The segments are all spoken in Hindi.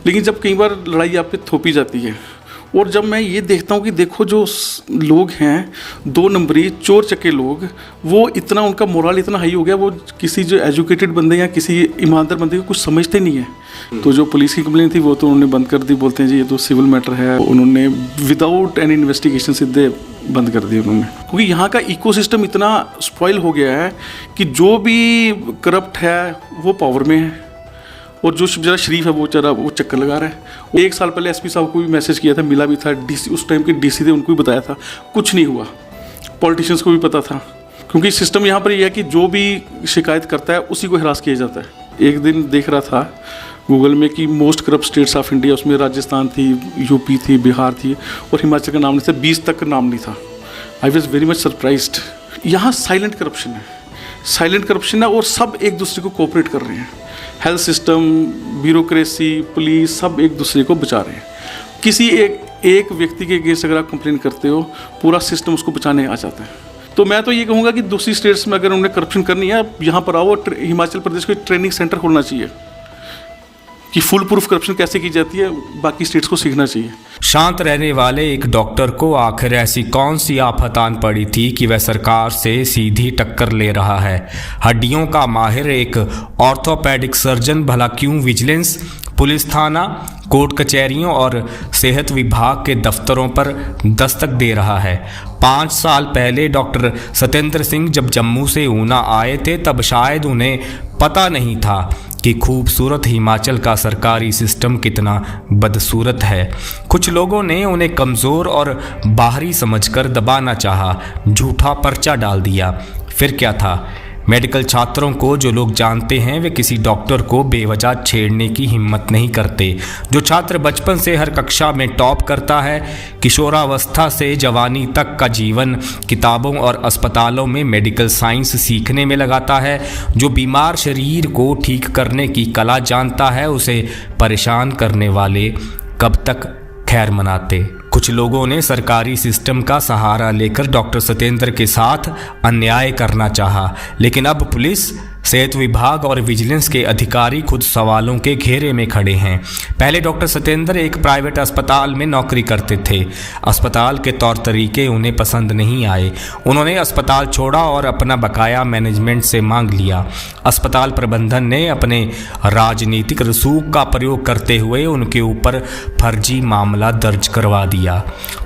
लेकिन जब कई बार लड़ाई आप पे थोपी जाती है, और जब मैं ये देखता हूँ कि देखो जो लोग हैं 2 नंबरी चोर चक्के लोग, वो इतना उनका मोरल इतना हाई हो गया, वो किसी जो एजुकेटेड बंदे या किसी ईमानदार बंदे को कुछ समझते नहीं है। तो जो पुलिस की कंप्लेन थी वो तो उन्होंने बंद कर दी, बोलते हैं जी ये तो सिविल मैटर है, उन्होंने विदाउट एनी इन्वेस्टिगेशन सीधे बंद कर दी उन्होंने। क्योंकि यहाँ का इकोसिस्टम इतना स्पॉइल हो गया है कि जो भी करप्ट है वो पावर में है, और जो जरा शरीफ है वो जरा वो चक्कर लगा रहा है। 1 साल पहले एसपी साहब को भी मैसेज किया था, मिला भी था, डीसी उस टाइम के डीसी थे, उनको भी बताया था, कुछ नहीं हुआ। पॉलिटिशियंस को भी पता था, क्योंकि सिस्टम यहाँ पर ये है कि जो भी शिकायत करता है उसी को हिरास किया जाता है। एक दिन देख रहा था गूगल में कि most corrupt states of India, उसमें राजस्थान थी, यूपी थी, बिहार थी, और हिमाचल का नाम नहीं था, 20 तक का नाम नहीं था। I was very much surprised. यहाँ साइलेंट करप्शन है, साइलेंट करप्शन है, और सब एक दूसरे को कोऑपरेट कर रहे हैं। हेल्थ सिस्टम, ब्यूरोक्रेसी, पुलिस, सब एक दूसरे को बचा रहे हैं। किसी एक व्यक्ति के अगेंस्ट अगर आप कंप्लेन करते हो, पूरा सिस्टम उसको बचाने आ जाता है। तो मैं तो ये कहूँगा कि दूसरी स्टेट्स में अगर उन्हें करप्शन करनी है, यहाँ पर आओ, हिमाचल प्रदेश को ट्रेनिंग सेंटर खोलना चाहिए कि फुल प्रूफ करप्शन कैसे की जाती है, बाकी स्टेट्स को सीखना चाहिए। शांत रहने वाले एक डॉक्टर को आखिर ऐसी कौन सी आफत आन पड़ी थी कि वह सरकार से सीधी टक्कर ले रहा है। हड्डियों का माहिर एक ऑर्थोपेडिक सर्जन भला क्यों विजिलेंस, पुलिस थाना, कोर्ट कचहरियों और सेहत विभाग के दफ्तरों पर दस्तक दे रहा है। 5 साल पहले डॉक्टर सत्येंद्र सिंह जब जम्मू से ऊना आए थे, तब शायद उन्हें पता नहीं था कि खूबसूरत हिमाचल का सरकारी सिस्टम कितना बदसूरत है। कुछ लोगों ने उन्हें कमज़ोर और बाहरी समझकर दबाना चाहा, झूठा पर्चा डाल दिया। फिर क्या था, मेडिकल छात्रों को जो लोग जानते हैं वे किसी डॉक्टर को बेवजह छेड़ने की हिम्मत नहीं करते। जो छात्र बचपन से हर कक्षा में टॉप करता है, किशोरावस्था से जवानी तक का जीवन किताबों और अस्पतालों में मेडिकल साइंस सीखने में लगाता है, जो बीमार शरीर को ठीक करने की कला जानता है, उसे परेशान करने वाले कब तक खैर मनाते। कुछ लोगों ने सरकारी सिस्टम का सहारा लेकर डॉक्टर सत्येंद्र के साथ अन्याय करना चाहा, लेकिन अब पुलिस, सेहत विभाग और विजिलेंस के अधिकारी खुद सवालों के घेरे में खड़े हैं। पहले डॉक्टर सत्येंद्र एक प्राइवेट अस्पताल में नौकरी करते थे। अस्पताल के तौर तरीके उन्हें पसंद नहीं आए। उन्होंने अस्पताल छोड़ा और अपना बकाया मैनेजमेंट से मांग लिया। अस्पताल प्रबंधन ने अपने राजनीतिक रसूख का प्रयोग करते हुए उनके ऊपर फर्जी मामला दर्ज करवा दिया।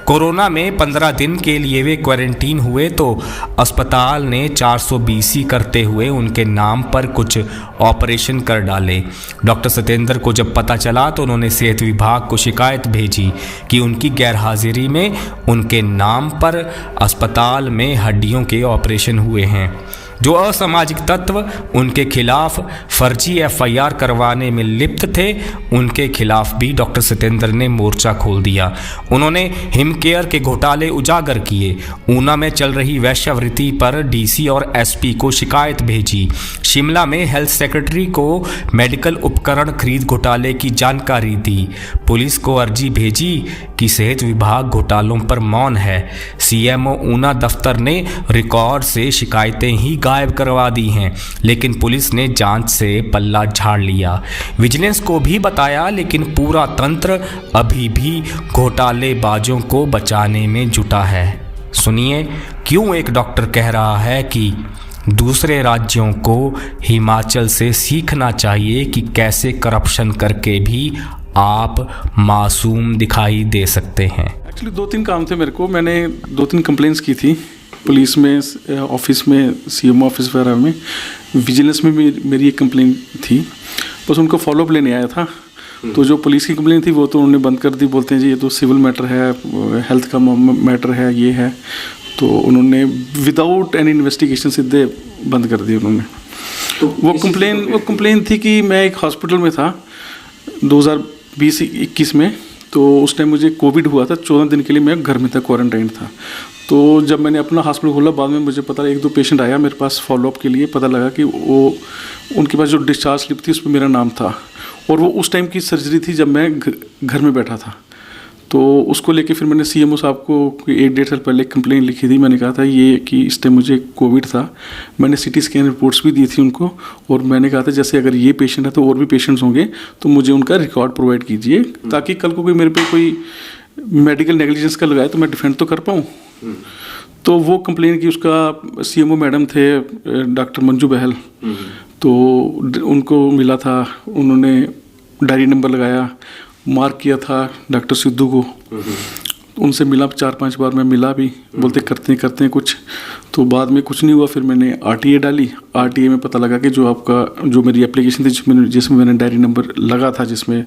कोरोना में 15 दिन के लिए वे क्वारंटीन हुए तो अस्पताल ने 420 करते हुए उनके नाम पर कुछ ऑपरेशन कर डाले। डॉक्टर सत्येंद्र को जब पता चला तो उन्होंने सेहत विभाग को शिकायत भेजी कि उनकी गैरहाजिरी में उनके नाम पर अस्पताल में हड्डियों के ऑपरेशन हुए हैं। जो असामाजिक तत्व उनके खिलाफ फर्जी FIR करवाने में लिप्त थे, उनके खिलाफ भी डॉक्टर सत्येंद्र ने मोर्चा खोल दिया। उन्होंने हिमकेयर के घोटाले उजागर किए। ऊना में चल रही वैश्यावृत्ति पर DC और SP को शिकायत भेजी। शिमला में हेल्थ सेक्रेटरी को मेडिकल उपकरण खरीद घोटाले की जानकारी दी। पुलिस को अर्जी भेजी कि सेहत विभाग घोटालों पर मौन है। CMO ऊना दफ्तर ने रिकॉर्ड से शिकायतें ही गायब करवा दी हैं, लेकिन पुलिस ने जांच से पल्ला झाड़ लिया। विजिलेंस को भी बताया, लेकिन पूरा तंत्र अभी भी घोटालेबाजों को बचाने में जुटा है। सुनिए क्यों एक डॉक्टर कह रहा है कि दूसरे राज्यों को हिमाचल से सीखना चाहिए कि कैसे करप्शन करके भी आप मासूम दिखाई दे सकते हैं। एक्चुअली 2-3 काम थे मेरे को। मैंने 2-3 कंप्लेंट्स की थी पुलिस में, ऑफिस में, CMO ऑफिस वगैरह में, विजिलेंस में भी मेरी एक कंप्लेंट थी। बस उनको फॉलोअप लेने आया था। तो जो पुलिस की कंप्लेंट थी वो तो उन्होंने बंद कर दी, बोलते हैं जी ये तो सिविल मैटर है, हेल्थ का मैटर है, ये है। तो उन्होंने विदाउट एनी इन्वेस्टिगेशन सीधे बंद कर दी उन्होंने। तो वो कंप्लेन थी कि मैं एक हॉस्पिटल में था 2020-21 में। तो उस टाइम मुझे कोविड हुआ था, 14 दिन के लिए मैं घर में था, क्वारंटाइन था। तो जब मैंने अपना हॉस्पिटल खोला, बाद में मुझे पता 1-2 पेशेंट आया मेरे पास फॉलोअप के लिए, पता लगा कि वो उनके पास जो डिस्चार्ज स्लिप थी उस पर मेरा नाम था, और वो उस टाइम की सर्जरी थी जब मैं घर में बैठा था। तो उसको लेके फिर मैंने सीएमओ साहब को 1-1.5 साल पहले कंप्लेंट लिखी थी। मैंने कहा था ये कि इस टाइम मुझे कोविड था, मैंने सीटी स्कैन रिपोर्ट्स भी दी थी उनको, और मैंने कहा था जैसे अगर ये पेशेंट है तो और भी पेशेंट्स होंगे, तो मुझे उनका रिकॉर्ड प्रोवाइड कीजिए, ताकि कल को कोई मेरे पे कोई मेडिकल नेग्लिजेंस का लगाए तो मैं डिफेंड तो कर पाऊँ। तो वो कंप्लेन की, उसका सीएमओ मैडम थे डॉक्टर मंजू बहल, तो उनको मिला था, उन्होंने डायरी नंबर लगाया, मार्क किया था डॉक्टर सिद्धू को, उनसे मिला 4-5 बार, मैं मिला भी, बोलते करते हैं कुछ, तो बाद में कुछ नहीं हुआ। फिर मैंने आरटीए डाली, आरटीए में पता लगा कि जो मेरी एप्लीकेशन थी जिसमें मैंने डायरी नंबर लगा था जिसमें,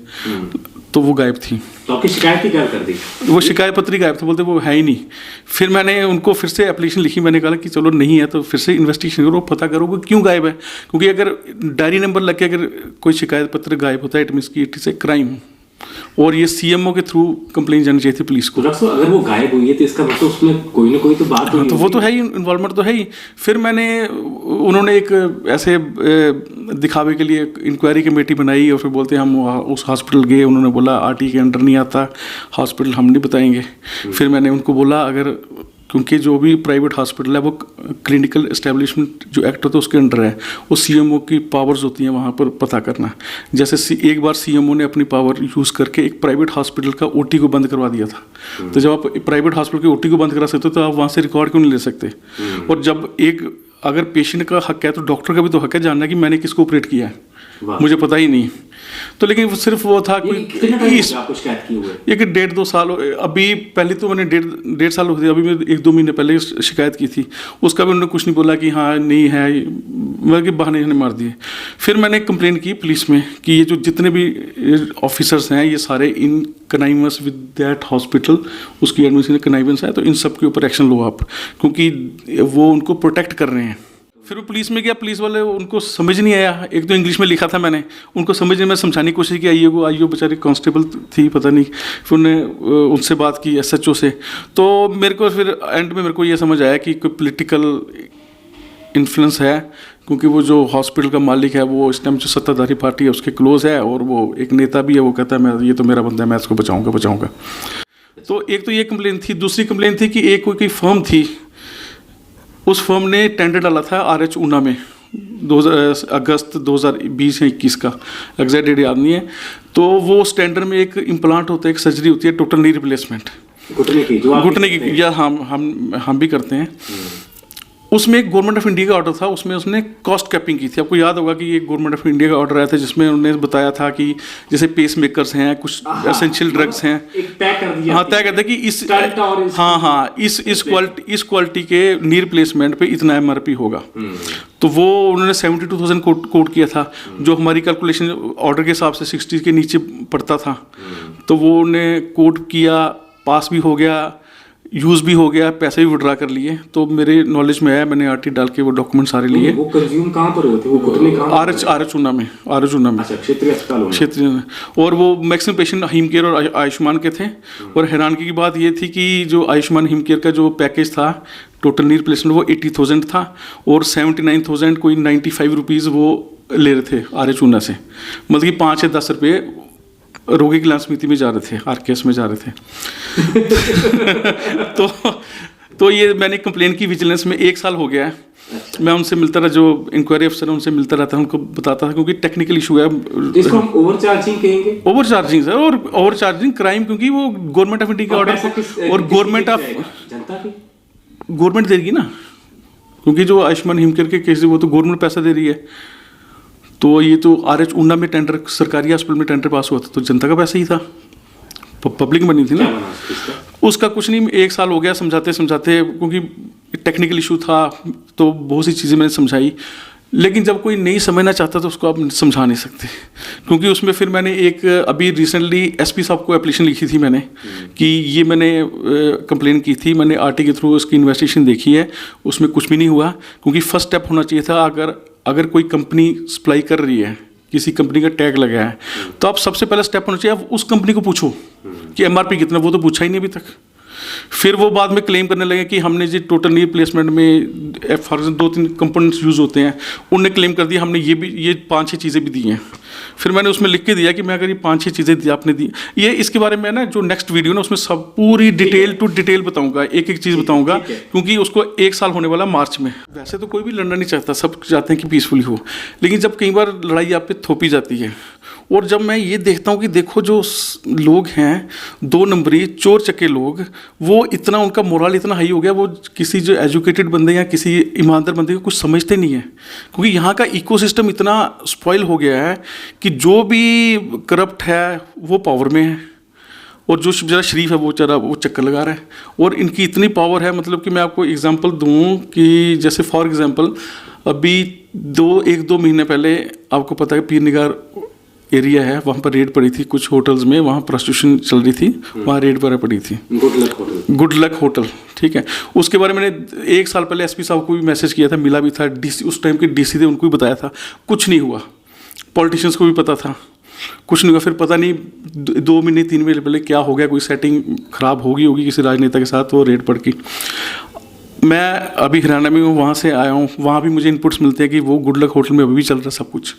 तो वो गायब थी। तो आपकी शिकायत ही क्या कर दी? वो शिकायत पत्र गायब था, बोलते वो है ही नहीं। फिर मैंने उनको फिर से एप्लीकेशन लिखी, मैंने कहा कि चलो नहीं है तो फिर से इन्वेस्टिगेशन करो, पता करो कि क्यों गायब है, क्योंकि अगर डायरी नंबर लग के अगर कोई शिकायत पत्र गायब होता है इट मीन्स की इट इज़ ए क्राइम, और ये सीएमओ के थ्रू कंप्लेंट जानी चाहिए थी पुलिस को। तो अगर वो गायब हुई है तो इसका मतलब उसमें कोई ना कोई तो बात तो वो तो है ही, इन्वॉल्वमेंट तो है ही। फिर उन्होंने एक ऐसे दिखावे के लिए इंक्वायरी कमेटी बनाई, और फिर बोलते हम उस हॉस्पिटल गए, उन्होंने बोला आरटी के अंडर नहीं आता हॉस्पिटल, हम नहीं बताएंगे। फिर मैंने उनको बोला अगर, क्योंकि जो भी प्राइवेट हॉस्पिटल है वो क्लिनिकल एस्टेब्लिशमेंट जो एक्ट होता है उसके अंडर है, वो सीएमओ की पावर्स होती हैं वहाँ पर पता करना। जैसे एक बार सीएमओ ने अपनी पावर यूज़ करके एक प्राइवेट हॉस्पिटल का ओटी को बंद करवा दिया था। तो जब आप प्राइवेट हॉस्पिटल के ओटी को बंद करा सकते हो तो आप वहाँ से रिकॉर्ड क्यों नहीं ले सकते? और जब अगर पेशेंट का हक है तो डॉक्टर का भी तो हक है जानना कि मैंने किसको ऑपरेट किया है, मुझे पता ही नहीं। तो लेकिन वो सिर्फ वो था कोई एक 1.5-2 साल, अभी पहले तो मैंने 1.5 साल हो गए, अभी मैं 1-2 महीने पहले शिकायत की थी, उसका भी उन्होंने कुछ नहीं बोला कि हाँ नहीं है, मतलब कि बहाने मार दिए। फिर मैंने कंप्लेन की पुलिस में कि ये जो जितने भी ऑफिसर्स हैं ये सारे इन कनाइवस विद दैट हॉस्पिटल, उसकी एडमिनिस्ट्रेशन कनाइवेंस है, तो इन सब के ऊपर एक्शन लो आप, क्योंकि वो उनको प्रोटेक्ट कर रहे हैं। फिर वो पुलिस में गया, पुलिस वाले उनको समझ नहीं आया, एक तो इंग्लिश में लिखा था मैंने, उनको समझने में समझाने की कोशिश की, आइयो बेचारी कांस्टेबल थी पता नहीं, फिर उन्होंने उनसे बात की एसएचओ से, तो मेरे को फिर एंड में मेरे को ये समझ आया कि कोई पॉलिटिकल इन्फ्लुएंस है, क्योंकि वो जो हॉस्पिटल का मालिक है वो इस टाइम जो सत्ताधारी पार्टी है उसके क्लोज है, और वो एक नेता भी है, वो कहता है मैं ये तो मेरा बंदा है, मैं इसको बचाऊँगा। तो एक तो ये कंप्लेन थी। दूसरी कंप्लेन थी कि एक कोई फर्म थी, उस फर्म ने टेंडर डाला था RH ऊना में अगस्त 2020 या 21 का, एग्जैक्ट डेट याद नहीं है। तो वो उस टेंडर में एक इम्प्लांट होता है, एक सर्जरी होती है टोटल नी रिप्लेसमेंट, घुटने की, या हम भी करते हैं। उसमें एक गवर्नमेंट ऑफ इंडिया का ऑर्डर था, उसमें उसने कॉस्ट कैपिंग की थी। आपको याद होगा कि ये गवर्नमेंट ऑफ इंडिया का ऑर्डर आया था जिसमें उन्होंने बताया था कि जैसे पेस मेकर्स हैं, कुछ एसेंशियल ड्रग्स हैं, तय कर दिया कि इस क्वालिटी के नी रिप्लेसमेंट पे इतना MRP होगा। तो वो उन्होंने 72,000 कोट किया था, जो हमारी कैलकुलेशन ऑर्डर के हिसाब से 60 के नीचे पड़ता था। तो वो उन्होंने कोट किया, पास भी हो गया, यूज़ भी हो गया, पैसे भी विड्रा कर लिए। तो मेरे नॉलेज में आया, मैंने आरटी डाल के वो डॉक्यूमेंट सारे लिए। वो कंज्यूम कहाँ पर होते, वो घुटने कहाँ? RH ऊना में, क्षेत्रीय अस्पताल। और वो मैक्सिमम पेशेंट हिम केयर और आयुष्मान के थे। और हैरानगी की बात ये थी कि जो आयुष्मान हिम केयर का जो पैकेज था टोटल नी रिप्लेसमेंट वो 80,000 था, और 79,000 कोई 95 रुपीज़ वो ले रहे थे RH ऊना से, मतलब कि 5 या 10 रुपये रोगी कल्याण समिति में जा रहे थे, RKS में जा रहे थे। तो ये मैंने कंप्लेन की विजिलेंस में 1 साल हो गया है। मैं उनसे मिलता रहा, जो इंक्वायरी अफसर है उनसे मिलता रहता, उनको बताता था, क्योंकि टेक्निकल इशू है। इसको हम ओवरचार्जिंग कहेंगे, ओवरचार्जिंग सर, और ओवरचार्जिंग क्राइम, क्योंकि वो गवर्नमेंट ऑफ इंडिया का ऑर्डर, और गवर्नमेंट देगी ना, क्योंकि जो आयुष्मान हिमकेयर के केस वो तो गवर्नमेंट पैसा दे रही है। तो ये तो RH ऊना में टेंडर, सरकारी हॉस्पिटल में टेंडर पास हुआ था, तो जनता का पैसा ही था, पब्लिक बनी थी ना। उसका कुछ नहीं, 1 साल हो गया समझाते, क्योंकि टेक्निकल इशू था, तो बहुत सी चीज़ें मैंने समझाई। लेकिन जब कोई नहीं समझना चाहता तो उसको आप समझा नहीं सकते, क्योंकि उसमें फिर मैंने एक अभी रिसेंटली SP साहब को एप्लीकेशन लिखी थी मैंने, कि ये मैंने कंप्लेन की थी, मैंने RT के थ्रू उसकी इन्वेस्टिगेशन देखी है, उसमें कुछ भी नहीं हुआ। क्योंकि फर्स्ट स्टेप होना चाहिए था, अगर कोई कंपनी सप्लाई कर रही है, किसी कंपनी का टैग लगा है, तो आप सबसे पहला स्टेप होना चाहिए, आप उस कंपनी को पूछो कि MRP कितना, वो तो पूछा ही नहीं अभी तक। फिर वो बाद में क्लेम करने लगे कि हमने जी टोटल नी प्लेसमेंट में फॉर 2-3 कंपोनेंट्स यूज़ होते हैं, उनने क्लेम कर दिया हमने ये 5-6 चीज़ें भी दी हैं। फिर मैंने उसमें लिख के दिया कि मैं अगर ये 5-6 चीज़ें दी आपने दी, ये इसके बारे में ना जो नेक्स्ट वीडियो ना उसमें सब पूरी डिटेल टू डिटेल बताऊंगा, एक एक चीज़ बताऊंगा, क्योंकि उसको 1 साल होने वाला मार्च में। वैसे तो कोई भी लड़ना नहीं चाहता, सब चाहते हैं कि पीसफुली हो, लेकिन जब कई बार लड़ाई आप पे थोपी जाती है, और जब मैं ये देखता हूँ कि देखो जो लोग हैं 2 नंबरी चोर चक्के लोग, वो इतना उनका मोरल इतना हाई हो गया, वो किसी जो एजुकेटेड बंदे या किसी ईमानदार बंदे को कुछ समझते नहीं है, क्योंकि यहाँ का इकोसिस्टम इतना स्पॉइल हो गया है कि जो भी करप्ट है वो पावर में है, और जो ज़रा शरीफ है वो चक्कर लगा रहा है। और इनकी इतनी पावर है, मतलब कि मैं आपको एग्जांपल दूं कि जैसे फॉर एग्जांपल अभी 1-2 महीने पहले आपको पता है पीर निगार एरिया है, वहाँ पर रेड पड़ी थी कुछ होटल्स में, वहाँ प्रोस्टिट्यूशन चल रही थी, वहाँ रेड वगैरह पड़ी थी, गुड लक होटल, ठीक है। उसके बारे में मैंने 1 साल पहले एसपी साहब को भी मैसेज किया था, मिला भी था, डीसी उस टाइम के डीसी थे, उनको भी बताया था, कुछ नहीं हुआ। पॉलिटिशियंस को भी पता था, कुछ नहीं हुआ। फिर पता नहीं 2 महीने 3 महीने पहले क्या हो गया, कोई सेटिंग खराब होगी किसी राजनेता के साथ, वो रेड पड़ गई। मैं अभी हरियाणा में हूँ, वहाँ से आया हूँ, वहाँ भी मुझे इनपुट्स मिलते हैं कि वो गुड लक होटल में अभी भी चल रहा है सब कुछ।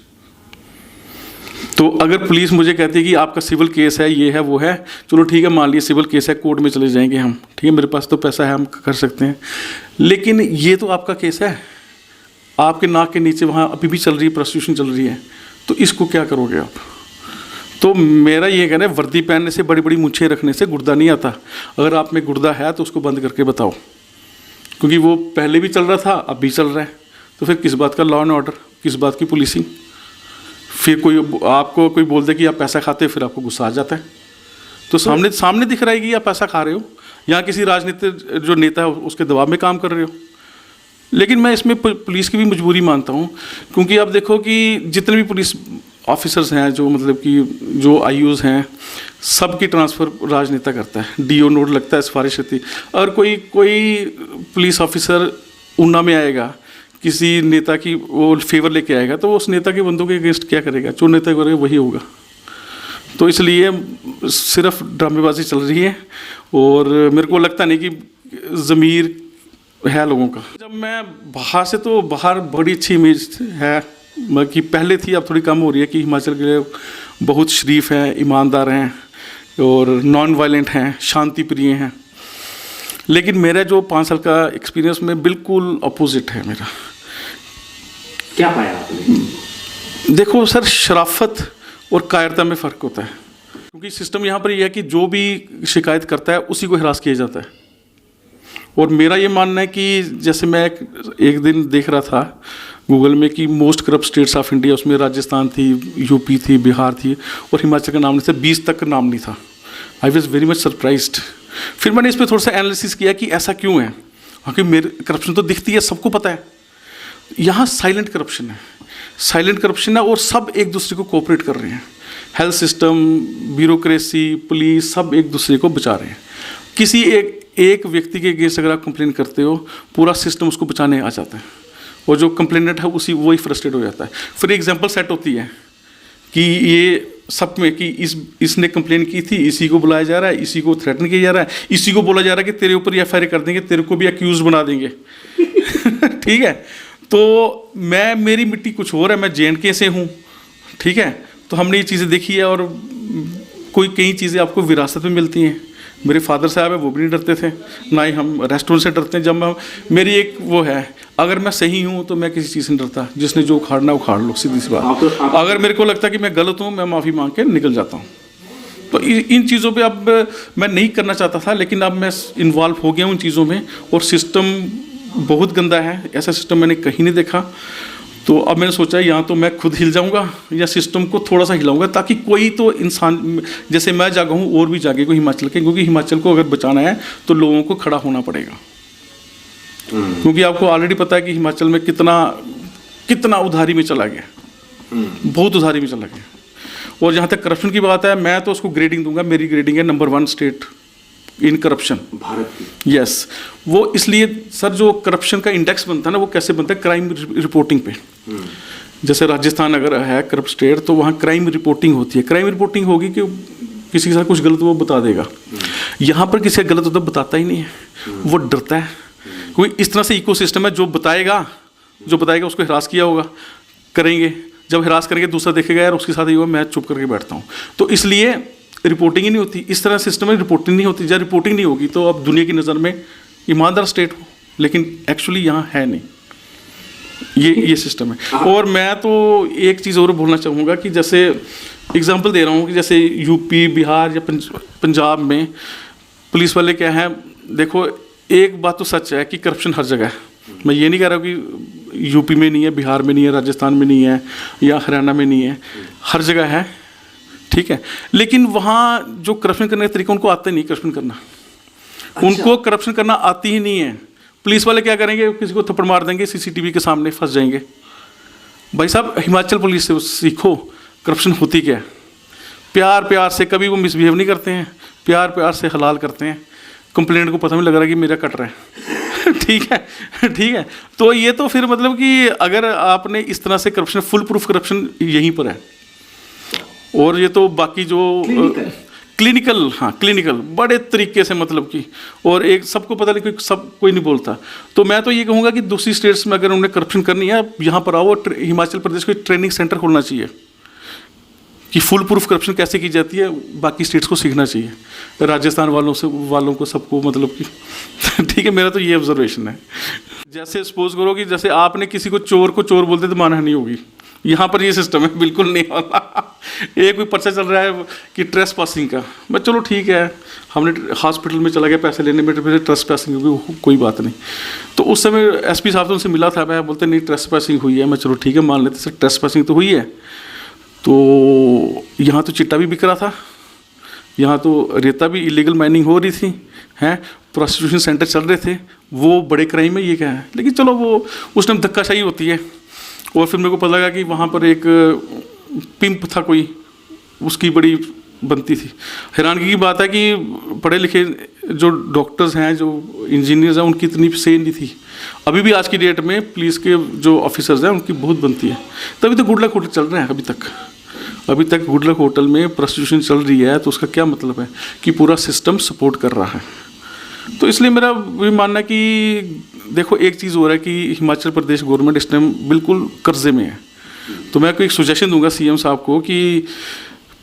तो अगर पुलिस मुझे कहती है कि आपका सिविल केस है, ये है वो है, चलो ठीक है, मान लिया सिविल केस है, कोर्ट में चले जाएंगे हम, ठीक है, मेरे पास तो पैसा है, हम कर सकते हैं, लेकिन ये तो आपका केस है, आपके नाक के नीचे वहाँ अभी भी चल रही है, प्रोस्टिट्यूशन चल रही है, तो इसको क्या करोगे आप? तो मेरा ये कहना है, वर्दी पहनने से, बड़ी बड़ी मूंछें रखने से गुर्दा नहीं आता। अगर आप में गुर्दा है तो उसको बंद करके बताओ, क्योंकि वो पहले भी चल रहा था, अब भी चल रहा है, तो फिर किस बात का लॉ एंड ऑर्डर, किस बात की पुलिसिंग? फिर आपको कोई बोल दे कि आप पैसा खाते हो, फिर आपको गुस्सा आ जाता है। तो सामने दिख रहा है कि आप पैसा खा रहे हो, या किसी राजनीतिक जो नेता है उसके दबाव में काम कर रहे हो। लेकिन मैं इसमें पुलिस की भी मजबूरी मानता हूँ, क्योंकि आप देखो कि जितने भी पुलिस ऑफिसर्स हैं, जो मतलब कि जो आईयूज़ हैं, सबकी ट्रांसफ़र राजनेता करता है, डीओ नोट लगता है, सिफारिश होती है। अगर कोई पुलिस ऑफिसर ऊना में आएगा, किसी नेता की वो फेवर लेके आएगा, तो वो उस नेता के बंदों के अगेंस्ट क्या करेगा? जो नेता करेगा वही होगा। तो इसलिए सिर्फ ड्रामेबाजी चल रही है, और मेरे को लगता नहीं कि ज़मीर है लोगों का। जब मैं बाहर से, तो बाहर बड़ी अच्छी इमेज है कि पहले थी, अब थोड़ी कम हो रही है, कि हिमाचल के लोग बहुत शरीफ हैं, ईमानदार हैं, और नॉन वायलेंट हैं, शांति प्रिय हैं। लेकिन मेरा जो 5 साल का एक्सपीरियंस में बिल्कुल अपोजिट है मेरा। क्या पाया आपने? देखो सर, शराफत और कायरता में फ़र्क होता है, क्योंकि सिस्टम यहाँ पर यह है कि जो भी शिकायत करता है उसी को हिरास किया जाता है। और मेरा ये मानना है कि जैसे मैं एक दिन देख रहा था गूगल में कि most corrupt states of India, उसमें राजस्थान थी, यूपी थी, बिहार थी, और हिमाचल का नाम नहीं था, 20 तक का नाम नहीं था। I was very much surprised. फिर मैंने इस पर थोड़ा सा एनालिसिस किया कि ऐसा क्यों है। क्योंकि मेरे करप्शन तो दिखती है, सबको पता है। यहाँ साइलेंट करप्शन है, और सब एक दूसरे को कोऑपरेट कर रहे हैं। हेल्थ सिस्टम, ब्यूरोक्रेसी, पुलिस, सब एक दूसरे को बचा रहे हैं। किसी एक व्यक्ति के अगेंस्ट अगर आप कंप्लेन करते हो, पूरा सिस्टम उसको बचाने आ जाता है, और जो कंप्लेनेंट है वही फ्रस्ट्रेट हो जाता है। फिर एग्जांपल सेट होती है कि ये सब में कि इसने कंप्लेन की थी, इसी को बुलाया जा रहा है, इसी को थ्रेटन किया जा रहा है, इसी को बोला जा रहा है कि तेरे ऊपर एफआईआर कर देंगे, तेरे को भी अक्यूज बना देंगे। ठीक है, तो मेरी मिट्टी कुछ और है, मैं JNK से हूँ, ठीक है। तो हमने ये चीज़ें देखी है, और कई चीज़ें आपको विरासत में मिलती हैं। मेरे फादर साहब है, वो भी नहीं डरते थे, ना ही हम रेस्टोरेंट से डरते हैं। जब मेरी एक वो है, अगर मैं सही हूँ तो मैं किसी चीज़ से नहीं डरता, जिसने जो उखाड़ना उखाड़ लो, सीधी सी बात। अगर मेरे को लगता है कि मैं गलत हूँ, मैं माफ़ी मांग के निकल जाता हूँ। तो इन चीज़ों पे अब मैं नहीं करना चाहता था, लेकिन अब मैं इन्वॉल्व हो गया हूँ इन चीज़ों में, और सिस्टम बहुत गंदा है, ऐसा सिस्टम मैंने कहीं नहीं देखा। तो अब मैंने सोचा या तो मैं खुद हिल जाऊंगा, या सिस्टम को थोड़ा सा हिलाऊंगा, ताकि कोई तो इंसान जैसे मैं जागा हूँ और भी जागे को हिमाचल के, क्योंकि हिमाचल को अगर बचाना है तो लोगों को खड़ा होना पड़ेगा। क्योंकि आपको ऑलरेडी पता है कि हिमाचल में कितना उधारी में चला गया, बहुत उधारी में चला गया। और जहाँ तक करप्शन की बात है, मैं तो उसको ग्रेडिंग दूंगा, मेरी ग्रेडिंग है number 1 state in corruption Bharat की। यस, वो इसलिए सर, जो करप्शन का इंडेक्स बनता है ना, वो कैसे बनता है? क्राइम रिपोर्टिंग पे। जैसे राजस्थान अगर है करप्ट स्टेट, तो वहाँ क्राइम रिपोर्टिंग होती है। क्राइम रिपोर्टिंग होगी कि किसी के साथ कुछ गलत वो बता देगा। यहाँ पर किसी का गलत होता बताता ही नहीं है, वो डरता है। कोई इस तरह से इकोसिस्टम है, जो बताएगा उसको हिरास किया होगा, करेंगे, जब हिरास करेंगे दूसरा देखेगा यार उसके साथ ही हुआ, मैं चुप करके बैठता हूँ। तो इसलिए रिपोर्टिंग ही नहीं होती, इस तरह सिस्टम में रिपोर्टिंग नहीं होती। जब रिपोर्टिंग नहीं होगी तो अब दुनिया की नज़र में ईमानदार स्टेट हो, लेकिन एक्चुअली यहाँ है नहीं, ये सिस्टम है। और मैं तो एक चीज़ और बोलना चाहूँगा कि जैसे एग्जांपल दे रहा हूँ कि जैसे यूपी, बिहार या पंजाब में पुलिस वाले क्या हैं, देखो एक बात तो सच है कि करप्शन हर जगह है। मैं ये नहीं कह रहा हूँ कि यूपी में नहीं है, बिहार में नहीं है, राजस्थान में नहीं है या हरियाणा में नहीं है, हर जगह है, ठीक है। लेकिन वहाँ जो करप्शन करने का तरीका उनको आता ही नहीं करप्शन करना। अच्छा। उनको करप्शन करना आती ही नहीं है। पुलिस वाले क्या करेंगे, किसी को थप्पड़ मार देंगे, सीसीटीवी के सामने फंस जाएंगे। भाई साहब हिमाचल पुलिस से सीखो करप्शन होती क्या है। प्यार प्यार से, कभी वो मिसबिहेव नहीं करते हैं, प्यार प्यार से हलाल करते हैं। कंप्लेंट को पता नहीं लग रहा कि मेरा कट रहा है ठीक है। तो ये तो फिर मतलब कि अगर आपने इस तरह से करप्शन, फुल प्रूफ करप्शन यहीं पर है। और ये तो बाकी जो क्लिनिकल बड़े तरीके से मतलब कि, और एक सबको पता नहीं, कोई नहीं बोलता। तो मैं तो ये कहूँगा कि दूसरी स्टेट्स में अगर उन्हें करप्शन करनी है, यहाँ पर आओ, हिमाचल प्रदेश को ट्रेनिंग सेंटर खोलना चाहिए कि फुल प्रूफ करप्शन कैसे की जाती है, बाकी स्टेट्स को सीखना चाहिए, राजस्थान वालों को सबको, मतलब कि ठीक है। मेरा तो ये ऑब्जर्वेशन है। जैसे सपोज करो कि जैसे आपने किसी को चोर बोलते तो मानहानि होगी, यहाँ पर ये सिस्टम है बिल्कुल नहीं वाला। एक कोई पर्चा चल रहा है कि ट्रेस पासिंग का, मैं चलो ठीक है, हमने हॉस्पिटल में चला गया पैसे लेने में, फिर ट्रेस पासिंग होगी, कोई बात नहीं। तो उस समय एसपी साहब तो उनसे मिला था, मैं बोलते नहीं ट्रेस पासिंग हुई है, मैं चलो ठीक है मान लेते सर ट्रेस पासिंग तो हुई है। तो यहाँ तो चिट्टा भी बिक रहा था, यहाँ तो रेता भी इलीगल माइनिंग हो रही थी, हैं प्रोस्टिट्यूशन सेंटर चल रहे थे, वो बड़े क्राइम में ये क्या है। लेकिन चलो वो उस टाइम धक्काशाही होती है। और फिर मेरे को पता लगा कि वहाँ पर एक पिंप था कोई, उसकी बड़ी बनती थी। हैरानगी की बात है कि पढ़े लिखे जो डॉक्टर्स हैं, जो इंजीनियर्स हैं, उनकी इतनी से नहीं थी। अभी भी आज की डेट में पुलिस के जो ऑफिसर्स हैं उनकी बहुत बनती है। तभी तो गुड लक होटल चल रहे हैं अभी तक गुड लक होटल में प्रोस्टिट्यूशन चल रही है। तो उसका क्या मतलब है कि पूरा सिस्टम सपोर्ट कर रहा है। तो इसलिए मेरा भी मानना है कि देखो एक चीज़ हो रहा है कि हिमाचल प्रदेश गवर्नमेंट इस टाइम बिल्कुल कर्जे में है। तो मैं कोई एक सजेशन दूंगा सीएम साहब को कि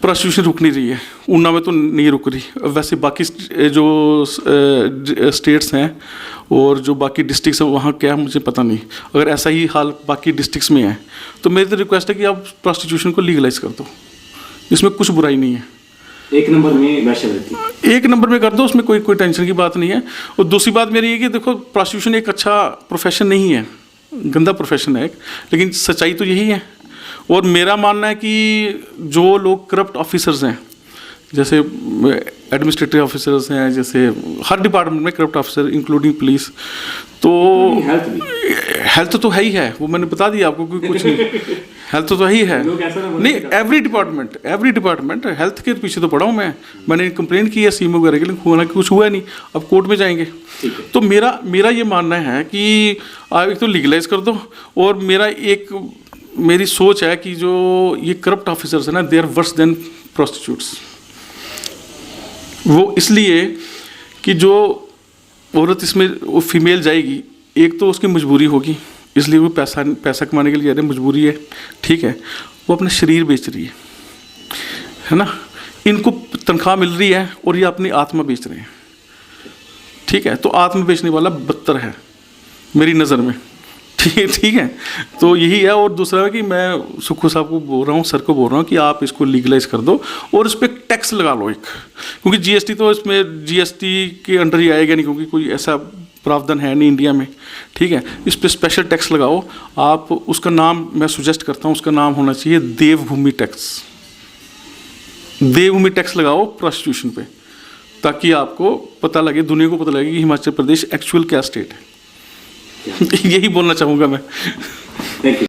प्रोस्टिट्यूशन रुक नहीं रही है, ऊना में तो नहीं रुक रही, वैसे बाकी जो स्टेट्स हैं और जो बाकी डिस्ट्रिक्ट्स हैं वहाँ क्या है मुझे पता नहीं। अगर ऐसा ही हाल बाकी डिस्ट्रिक्ट्स में है तो मेरी तो रिक्वेस्ट है कि आप प्रोस्टिट्यूशन को लीगलाइज कर दो, इसमें कुछ बुराई नहीं है। एक नंबर में वैश्यवृत्ति एक नंबर में कर दो, उसमें कोई टेंशन की बात नहीं है। और दूसरी बात मेरी ये कि देखो प्रोस्टिट्यूशन एक अच्छा प्रोफेशन नहीं है, गंदा प्रोफेशन है एक, लेकिन सच्चाई तो यही है। और मेरा मानना है कि जो लोग करप्ट ऑफिसर्स हैं, जैसे एडमिनिस्ट्रेटिव ऑफिसर्स हैं, जैसे हर डिपार्टमेंट में करप्ट ऑफिसर इंक्लूडिंग पुलिस, तो हेल्थ तो है ही है, वो मैंने बता दिया आपको कि कुछ नहीं, हेल्थ तो ही है नहीं। एवरी डिपार्टमेंट हेल्थ के पीछे तो पड़ा हूँ मैंने कंप्लेंट की है सीएम वगैरह के लिए, होना कुछ हुआ नहीं, अब कोर्ट में जाएंगे। तो मेरा ये मानना है कि आप एक तो लीगलाइज कर दो। और मेरी सोच है कि जो ये करप्ट ऑफिसर्स हैं ना, they are worse than prostitutes. वो इसलिए कि जो औरत इसमें वो फीमेल जाएगी, एक तो उसकी मजबूरी होगी, इसलिए वो पैसा कमाने के लिए जा रहे हैं, मजबूरी है, ठीक है। वो अपना शरीर बेच रही है ना, इनको तनख्वाह मिल रही है और ये अपनी आत्मा बेच रहे हैं, ठीक है। तो आत्मा बेचने वाला बदतर है मेरी नज़र में, ठीक है। तो यही है। और दूसरा है कि मैं सुखू साहब को बोल रहा हूँ, सर को बोल रहा हूँ कि आप इसको लीगलाइज कर दो और इस पर टैक्स लगा लो एक, क्योंकि जीएसटी तो इसमें जीएसटी के अंडर ही आएगा नहीं, क्योंकि कोई ऐसा प्रावधान है नहीं इंडिया में, ठीक है। इस पर स्पेशल टैक्स लगाओ आप। उसका नाम मैं सुजेस्ट करता हूँ, उसका नाम होना चाहिए देवभूमि टैक्स। देवभूमि टैक्स लगाओ प्रोस्टिट्यूशन पे, ताकि आपको पता लगे, दुनिया को पता लगे कि हिमाचल प्रदेश एक्चुअल क्या स्टेट है। यही बोलना चाहूँगा मैं। Thank you.